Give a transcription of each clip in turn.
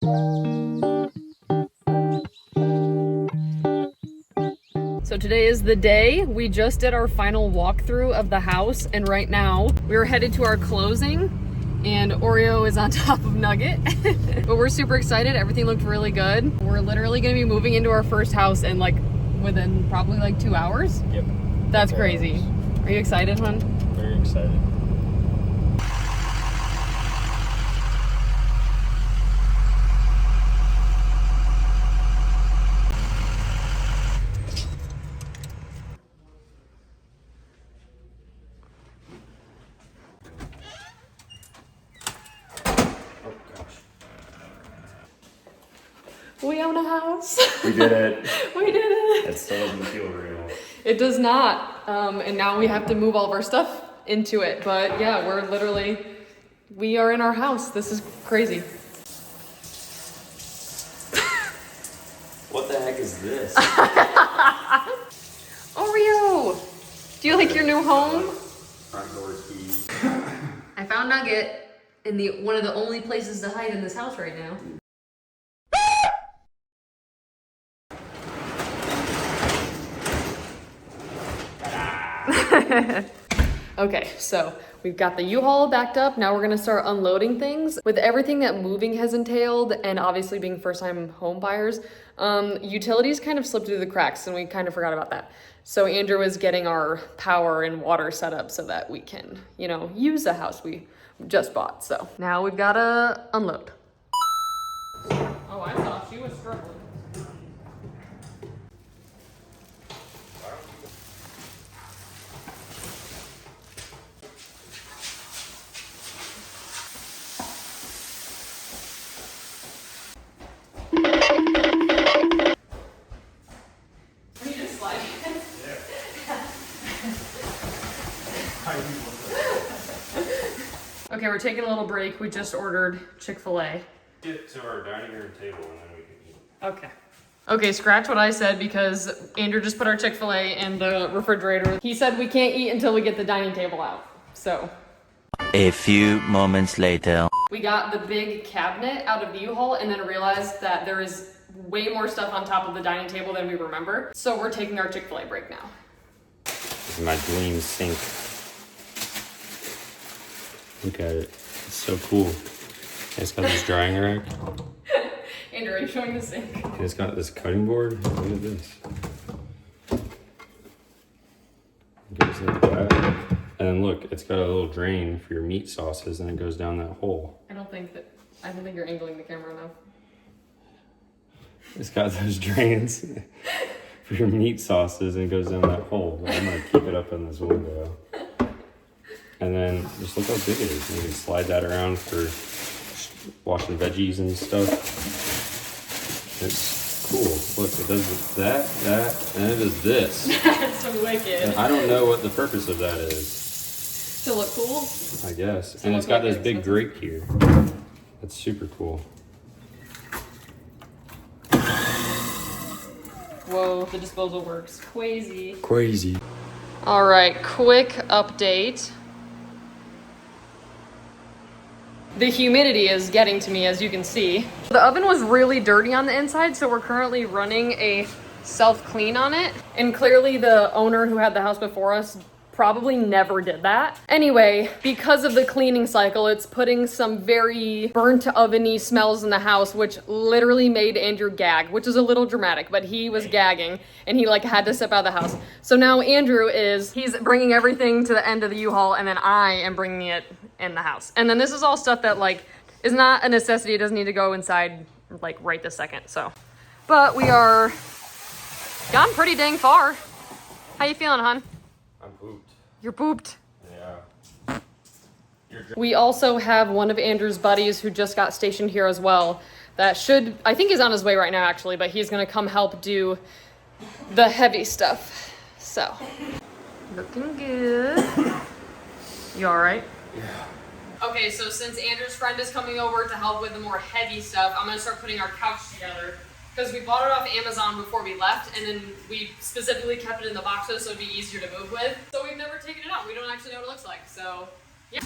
So today is the day. We just did our final walkthrough of the house, and right now we're headed to our closing, and Oreo is on top of Nugget. But we're super excited. Everything looked really good. We're literally gonna be moving into our first house in within probably 2 hours. Yep. That's crazy. Are you excited, hon? Very excited. We own a house. We did it. We did it. It still doesn't feel real. It does not. And now we have to move all of our stuff into it. But yeah, we are in our house. This is crazy. What the heck is this? Oreo! Do you like your new home? Front door key. I found Nugget in one of the only places to hide in this house right now. Okay, so we've got the U-Haul backed up. Now we're gonna start unloading things. With everything that moving has entailed, and obviously being first-time home buyers, utilities kind of slipped through the cracks, and we kind of forgot about that. So Andrew is getting our power and water set up so that we can, use the house we just bought. So now we've gotta unload. Oh, I thought she was struggling. Okay, we're taking a little break. We just ordered Chick-fil-A. Get to our dining room table and then we can eat. Okay. Okay, scratch what I said because Andrew just put our Chick-fil-A in the refrigerator. He said we can't eat until we get the dining table out, so. A few moments later. We got the big cabinet out of the U-Haul and then realized that there is way more stuff on top of the dining table than we remember. So we're taking our Chick-fil-A break now. This is my dream sink. Look at it. It's so cool. It's got this drying rack. Andrew, are you showing the sink? And it's got this cutting board. Look at this. It goes like that. And then look, it's got a little drain for your meat sauces and it goes down that hole. I don't think you're angling the camera enough. It's got those drains for your meat sauces and it goes down that hole. But I'm gonna keep it up in this window. And then just look how big it is. You can slide that around for washing veggies and stuff. It's cool. Look, it does that, and it does this. That's so wicked. And I don't know what the purpose of that is. To look cool? I guess. And it's got this big grate here. That's super cool. Whoa, the disposal works. Crazy. All right, quick update. The humidity is getting to me, as you can see. The oven was really dirty on the inside, so we're currently running a self-clean on it. And clearly the owner who had the house before us probably never did that. Anyway, because of the cleaning cycle, it's putting some very burnt oven-y smells in the house, which literally made Andrew gag, which is a little dramatic, but he was gagging and he had to step out of the house. So now Andrew he's bringing everything to the end of the U-Haul and then I am bringing it in the house. And then this is all stuff that is not a necessity. It doesn't need to go inside right this second, so. But we are gone pretty dang far. How you feeling, hon? I'm pooped. You're pooped. Yeah. We also have one of Andrew's buddies who just got stationed here as well. I think he's on his way right now actually, but he's gonna come help do the heavy stuff. So, looking good. You all right? Yeah. Okay, so since Andrew's friend is coming over to help with the more heavy stuff, I'm gonna start putting our couch together. Because we bought it off Amazon before we left, and then we specifically kept it in the boxes so it'd be easier to move with. So we've never taken it out. We don't actually know what it looks like, so yeah.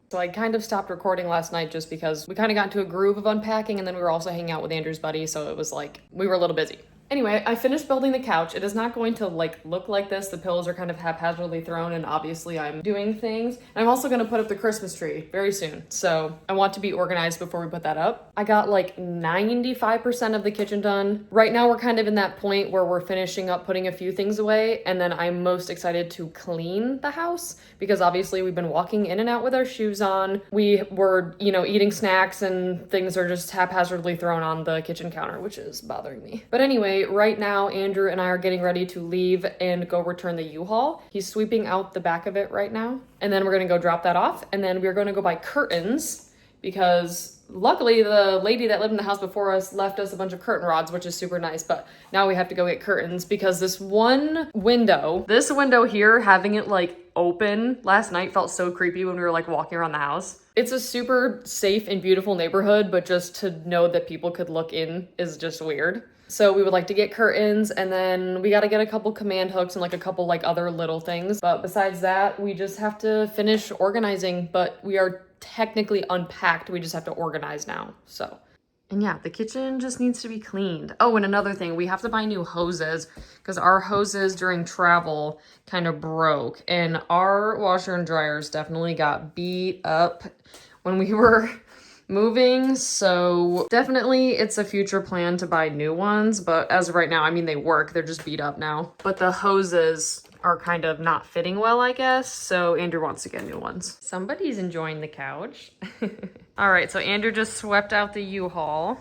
So I kind of stopped recording last night just because we kind of got into a groove of unpacking, and then we were also hanging out with Andrew's buddy, so it was like we were a little busy. Anyway, I finished building the couch. It is not going to like look like this. The pillows are kind of haphazardly thrown, and obviously I'm doing things. And I'm also going to put up the Christmas tree very soon. So I want to be organized before we put that up. I got like 95% of the kitchen done. Right now we're kind of in that point where we're finishing up putting a few things away. And then I'm most excited to clean the house because obviously we've been walking in and out with our shoes on. We were, eating snacks and things are just haphazardly thrown on the kitchen counter, which is bothering me. But anyway, right now, Andrew and I are getting ready to leave and go return the U-Haul. He's sweeping out the back of it right now. And then we're gonna go drop that off. And then we're gonna go buy curtains because luckily the lady that lived in the house before us left us a bunch of curtain rods, which is super nice. But now we have to go get curtains because this window here, having it like open last night felt so creepy when we were like walking around the house. It's a super safe and beautiful neighborhood, but just to know that people could look in is just weird. So we would like to get curtains, and then we got to get a couple command hooks and like a couple like other little things. But besides that, we just have to finish organizing, but we are technically unpacked. We just have to organize now. So, and yeah, the kitchen just needs to be cleaned. Oh, and another thing, we have to buy new hoses because our hoses during travel kind of broke, and our washer and dryers definitely got beat up when we were moving. So definitely it's a future plan to buy new ones, but as of right now, I mean, they work, they're just beat up now. But the hoses are kind of not fitting well, I guess. So Andrew wants to get new ones. Somebody's enjoying the couch. All right, so Andrew just swept out the U-Haul.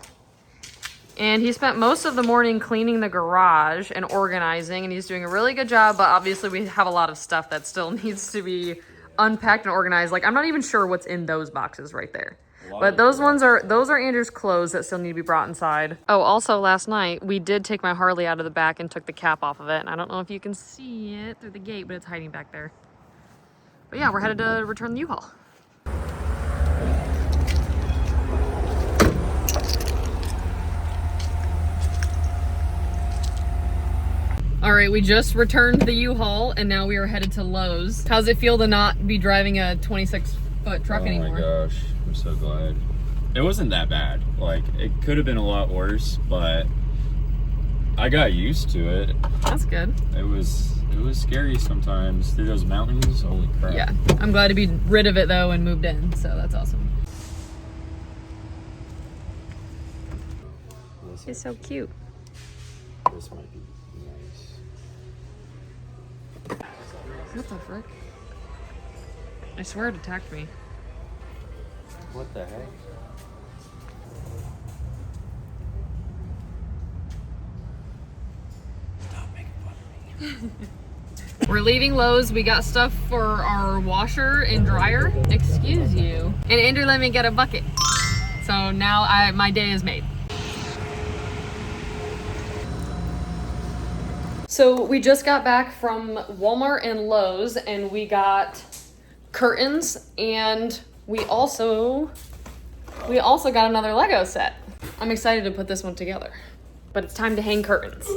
And he spent most of the morning cleaning the garage and organizing, and he's doing a really good job, but obviously we have a lot of stuff that still needs to be unpacked and organized. Like, I'm not even sure what's in those boxes right there. But those are Andrew's clothes that still need to be brought inside. Oh, also last night we did take my Harley out of the back and took the cap off of it. And I don't know if you can see it through the gate, but it's hiding back there. But yeah, we're headed to return the U-Haul. All right, we just returned the U-Haul and now we are headed to Lowe's. How's it feel to not be driving a 26-foot truck anymore? Oh my gosh, I'm so glad. It wasn't that bad. Like, it could have been a lot worse, but I got used to it. That's good. It was scary sometimes through those mountains. Holy crap. Yeah, I'm glad to be rid of it though and moved in, so that's awesome. It's so cute. This might be nice. What the frick? I swear it attacked me. What the heck? Stop making fun of me. We're leaving Lowe's. We got stuff for our washer and dryer. Excuse you. And Andrew let me get a bucket. So now my day is made. So we just got back from Walmart and Lowe's and we got curtains, and we also got another Lego set. I'm excited to put this one together, but it's time to hang curtains.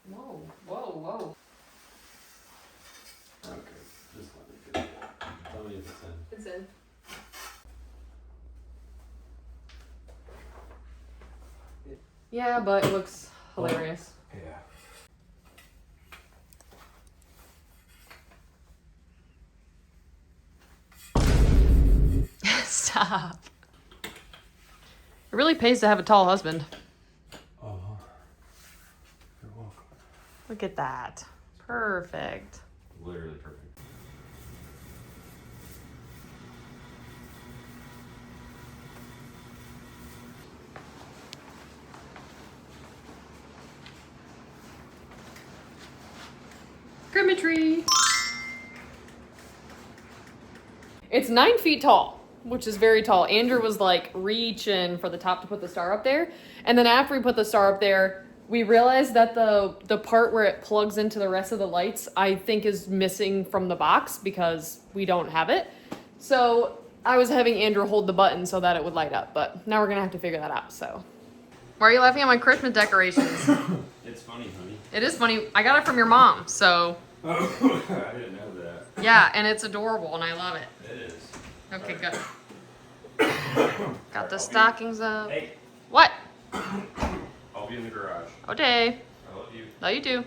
Whoa, whoa, whoa. Okay, just let me do it. Tell me if it's in. It's in. Yeah, but it looks hilarious. Yeah. Stop. It really pays to have a tall husband. Oh, you're welcome. Look at that. Perfect. Literally perfect. Scrimmage. It's 9 feet tall, which is very tall. Andrew was like reaching for the top to put the star up there. And then after we put the star up there, we realized that the part where it plugs into the rest of the lights, I think is missing from the box because we don't have it. So I was having Andrew hold the button so that it would light up, but now we're gonna have to figure that out, so. Why are you laughing at my Christmas decorations? It's funny, honey. It is funny. I got it from your mom, so. Oh, I didn't know that. Yeah, and it's adorable and I love it. It is. Okay, good. Got the stockings up. Hey. What? I'll be in the garage. Okay. I love you. Love you too.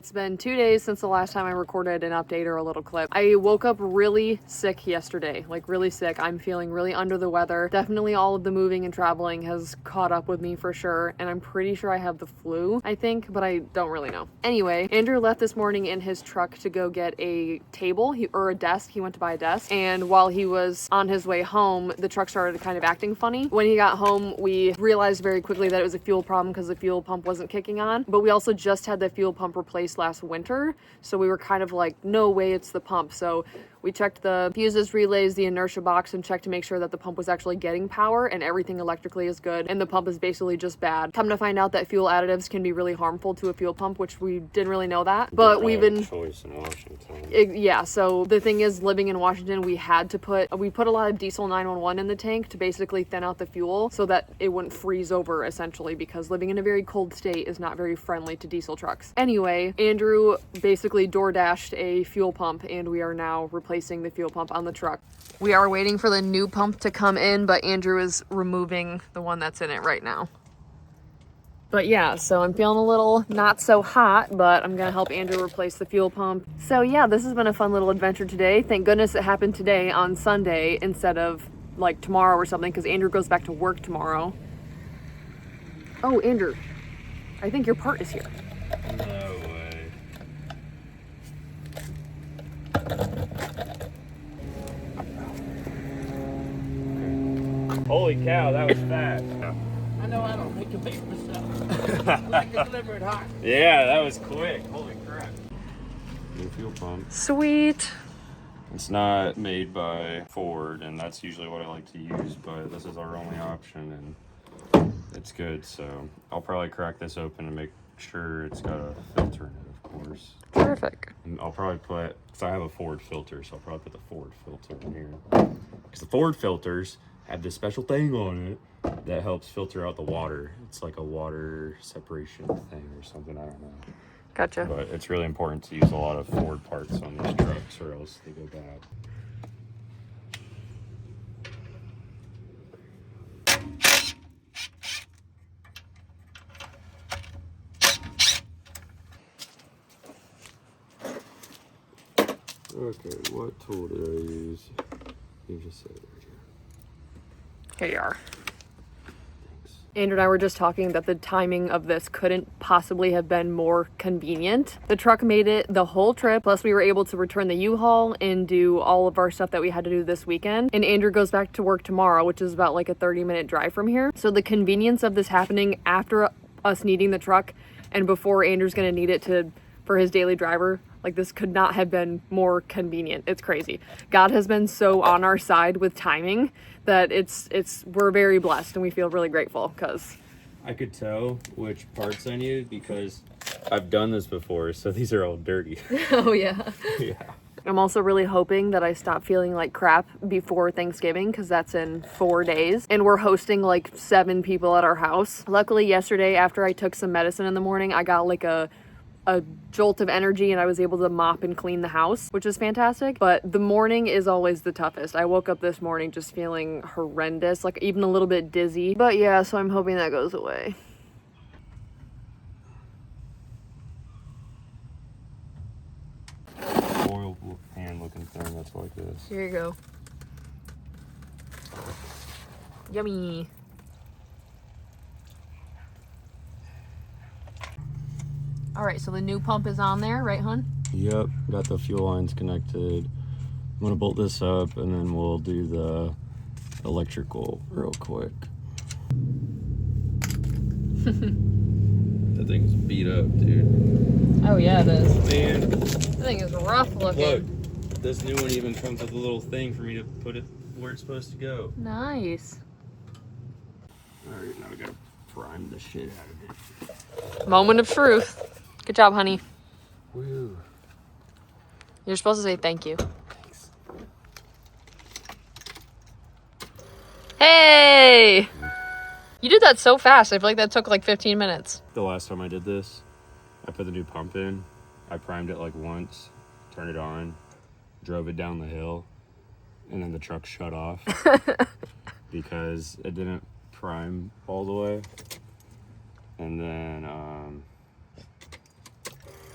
It's been 2 days since the last time I recorded an update or a little clip. I woke up really sick yesterday, like really sick. I'm feeling really under the weather. Definitely all of the moving and traveling has caught up with me for sure. And I'm pretty sure I have the flu, I think, but I don't really know. Anyway, Andrew left this morning in his truck to go get a table or a desk. He went to buy a desk. And while he was on his way home, the truck started kind of acting funny. When he got home, we realized very quickly that it was a fuel problem because the fuel pump wasn't kicking on. But we also just had the fuel pump replaced last winter, so we were kind of like, no way it's the pump. So we checked the fuses, relays, the inertia box, and checked to make sure that the pump was actually getting power and everything electrically is good, and the pump is basically just bad. Come to find out that fuel additives can be really harmful to a fuel pump, which we didn't really know that, but we've been choice in Washington. Yeah, so the thing is, living in Washington, we put a lot of diesel 911 in the tank to basically thin out the fuel so that it wouldn't freeze over, essentially, because living in a very cold state is not very friendly to diesel trucks. Anyway, Andrew basically door dashed a fuel pump, and we are now replacing the fuel pump on the truck. We are waiting for the new pump to come in, but Andrew is removing the one that's in it right now. But yeah, so I'm feeling a little not so hot, but I'm gonna help Andrew replace the fuel pump. So yeah, this has been a fun little adventure today. Thank goodness it happened today on Sunday instead of like tomorrow or something, because Andrew goes back to work tomorrow. Oh, Andrew, I think your part is here. No way. Holy cow, that was fast. I know I don't make a big myself. Like to deliver it hot. Yeah, that was quick. Holy crap. New fuel pump. Sweet. It's not made by Ford, and that's usually what I like to use, but this is our only option, and it's good, so I'll probably crack this open and make sure it's got a filter in it, of course. Terrific. And I'll probably put, because I have a Ford filter, so I'll probably put the Ford filter in here. Because the Ford filters have this special thing on it that helps filter out the water. It's like a water separation thing or something, I don't know. Gotcha. But it's really important to use a lot of Ford parts on these trucks or else they go bad. Okay, what tool did I use? You just said it right here. Here you are. Thanks. Andrew and I were just talking that the timing of this couldn't possibly have been more convenient. The truck made it the whole trip, plus we were able to return the U-Haul and do all of our stuff that we had to do this weekend. And Andrew goes back to work tomorrow, which is about like a 30-minute drive from here. So the convenience of this happening after us needing the truck and before Andrew's gonna need it for his daily driver, like this could not have been more convenient. It's crazy. God has been so on our side with timing that we're very blessed and we feel really grateful because I could tell which parts I needed because I've done this before, so these are all dirty. oh yeah. Yeah. I'm also really hoping that I stop feeling like crap before Thanksgiving because that's in 4 days and we're hosting like 7 people at our house. Luckily yesterday after I took some medicine in the morning, I got like a jolt of energy and I was able to mop and clean the house, which is fantastic. But the morning is always the toughest. I woke up this morning just feeling horrendous, like even a little bit dizzy. But yeah, so I'm hoping that goes away. Oil pan looking thing that's like this. Here you go. Yummy. All right, so the new pump is on there, right, hon? Yep, got the fuel lines connected. I'm gonna bolt this up and then we'll do the electrical real quick. That thing's beat up, dude. Oh yeah, it is. Man, That thing is rough looking. look, this new one even comes with a little thing for me to put it where it's supposed to go. Nice. All right, now we gotta prime the shit out of it. Moment of truth. Good job, honey. Woo. You're supposed to say thank you. Thanks. Hey! You did that so fast. I feel like that took like 15 minutes. The last time I did this, I put the new pump in. I primed it like once, turned it on, drove it down the hill, and then the truck shut off because it didn't prime all the way. And then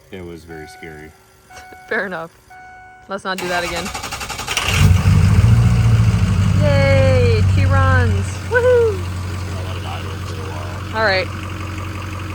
it was very scary. Fair enough. Let's not do that again. Yay! 2 runs. Woohoo! I'll let it idle for a while. All right.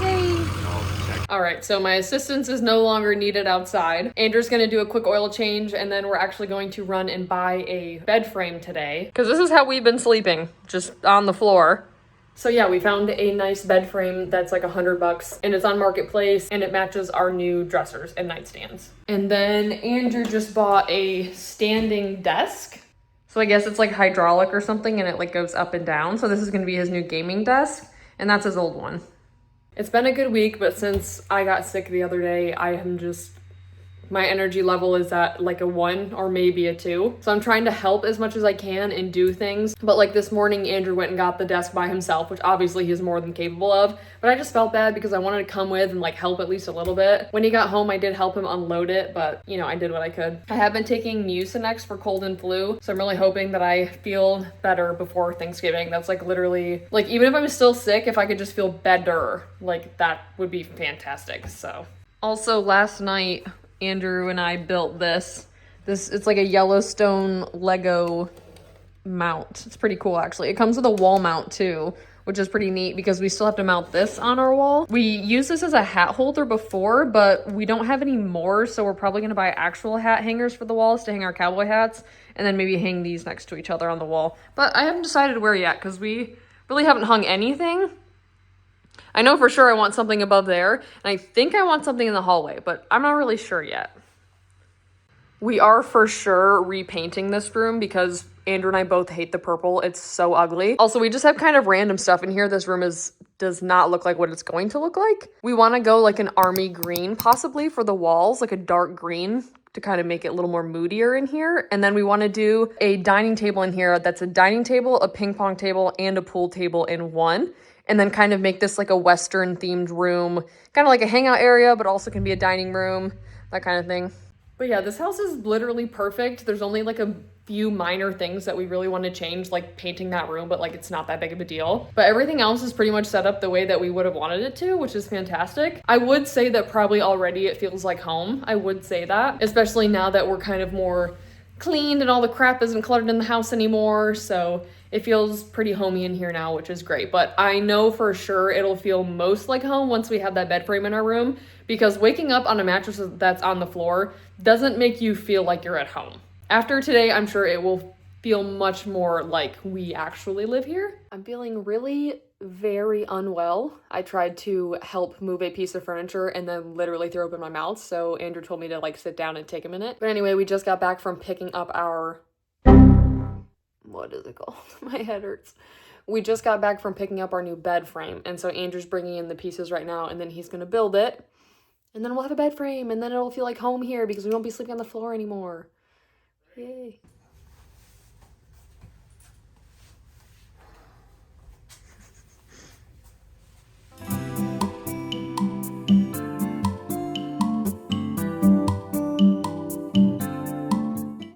Yay! I'll check. All right, so my assistance is no longer needed outside. Andrew's gonna do a quick oil change, and then we're actually going to run and buy a bed frame today. Because this is how we've been sleeping, just on the floor. So yeah, we found a nice bed frame that's like $100 and it's on Marketplace and it matches our new dressers and nightstands. And then Andrew just bought a standing desk. So I guess it's like hydraulic or something and it like goes up and down. So this is gonna be his new gaming desk and that's his old one. It's been a good week, but since I got sick the other day, I am just, my energy level is at like a 1 or maybe a 2. So I'm trying to help as much as I can and do things. But like this morning, Andrew went and got the desk by himself, which obviously he's more than capable of. But I just felt bad because I wanted to come with and like help at least a little bit. When he got home, I did help him unload it, but you know, I did what I could. I have been taking Mucinex for cold and flu. So I'm really hoping that I feel better before Thanksgiving. That's like literally, like even if I was still sick, if I could just feel better, like that would be fantastic. So also last night, Andrew and I built this. It's like a Yellowstone Lego mount. It's pretty cool actually. It comes with a wall mount too, which is pretty neat because we still have to mount this on our wall. We used this as a hat holder before, but we don't have any more, so we're probably gonna buy actual hat hangers for the walls to hang our cowboy hats, and then maybe hang these next to each other on the wall. But I haven't decided where yet because we really haven't hung anything. I know for sure I want something above there, and I think I want something in the hallway, but I'm not really sure yet. We are for sure repainting this room because Andrew and I both hate the purple. It's so ugly. Also, we just have kind of random stuff in here. This room does not look like what it's going to look like. We want to go like an army green possibly for the walls, like a dark green to kind of make it a little more moodier in here. And then we want to do a dining table in here that's a dining table, a ping pong table, and a pool table in one. And then kind of make this like a Western themed room, kind of like a hangout area, but also can be a dining room, that kind of thing. But yeah, this house is literally perfect. There's only like a few minor things that we really want to change, like painting that room, but like it's not that big of a deal. But everything else is pretty much set up the way that we would have wanted it to, which is fantastic. I would say that probably already it feels like home. I would say that, especially now that we're kind of more cleaned and all the crap isn't cluttered in the house anymore. So it feels pretty homey in here now, which is great. But I know for sure it'll feel most like home once we have that bed frame in our room, because waking up on a mattress that's on the floor doesn't make you feel like you're at home. After today, I'm sure it will feel much more like we actually live here. I'm feeling really very unwell. I tried to help move a piece of furniture and then literally threw open my mouth. So Andrew told me to like sit down and take a minute. But anyway, we just got back from picking up our, what is it called? My head hurts. We just got back from picking up our new bed frame. And so Andrew's bringing in the pieces right now and then he's gonna build it. And then we'll have a bed frame and then it'll feel like home here because we won't be sleeping on the floor anymore. Yay.